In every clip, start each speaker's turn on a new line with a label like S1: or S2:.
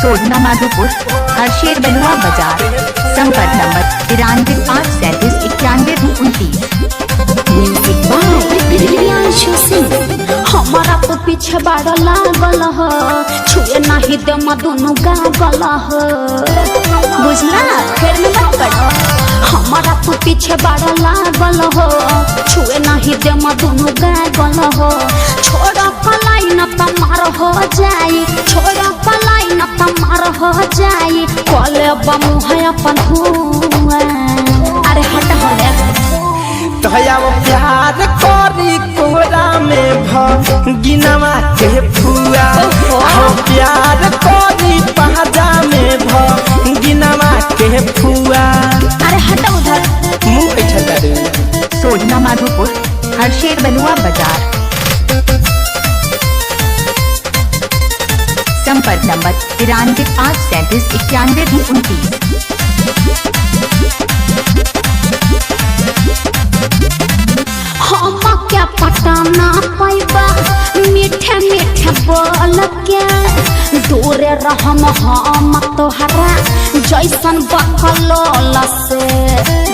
S1: सोडना माधोपुर हरशेर बलुआ बाजार। संपर्क नंबर 93
S2: हमारा तो पीछे बाड़ लागल हो छुए नहीं दे दोनों गागल हो बुझला फिर में मत पड़ो। हमारा तो पीछे बाड़ लागल हो छुए नहीं दे दोनों गागल हो। छोड़ा पलाई न तमार हो जाई छोड़ा पलाई न तमार हो जाई कले बमु है अपन हुआ। अरे हट हो रे
S3: तोया प्यार करी कोरा में गिनवा के फुआ हो प्यार करी पहजा में गिनवा के फुआ।
S2: अरे हट उधर
S3: मुंह बैठा दे।
S1: सोडना माधोपुर हरशेर बलुआ बाजार। संपर्क नंबर 93
S2: हम क्या पटाना पैबा मीठे मीठे बोल के दूर रहम हम तोहरा जैसन बकलोल से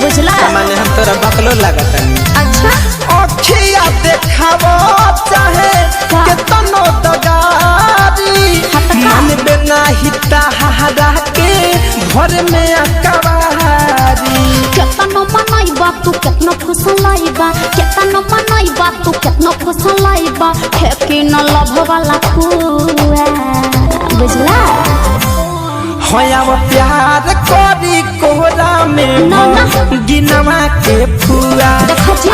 S2: बुझला।
S3: माने हम तोरा बकलो लागतनी।
S2: अच्छा
S3: अखिया देखावो चाहे केतनो दगारी मन बिना हिता हरा के घर में अकवारी।
S2: केतनो मनैबा तू केतनो फुसलाइबा केतनो मनैबा तू केतनो फुसलाइबा ठेकी न लभ वाला खुआ बुझला।
S3: होया प्यार करी कोरा में गिनवा के फुआ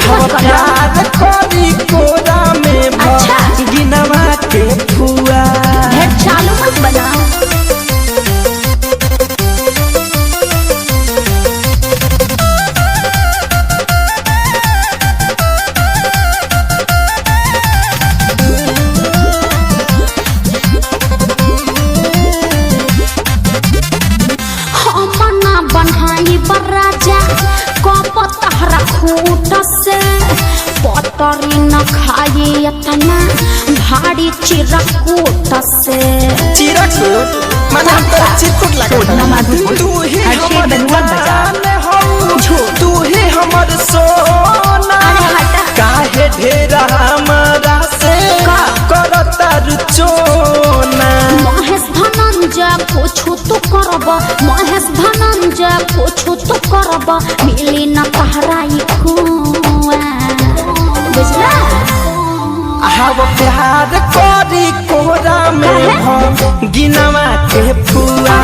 S3: हो प्यार करी कोरा में गिनवा के फुआ।
S2: चालू मत बना बनाई बराजा कप तहरा खूट से पतरी न खाई इतना भारी चिरकूट से।
S3: चिरकूट माने हम तो चिरकूट
S1: सोडना
S3: तू ही हमर जान हो तू ही हमर सोना काहे ढेरा हमरा से करता रुचोना।
S2: महेश धनंजय पूछू तो करब महेश धनंजय पूछू तो करब मिली न तहराई खुआ बुझला।
S3: हव प्यार करी कोरा में गिनवा के फुआ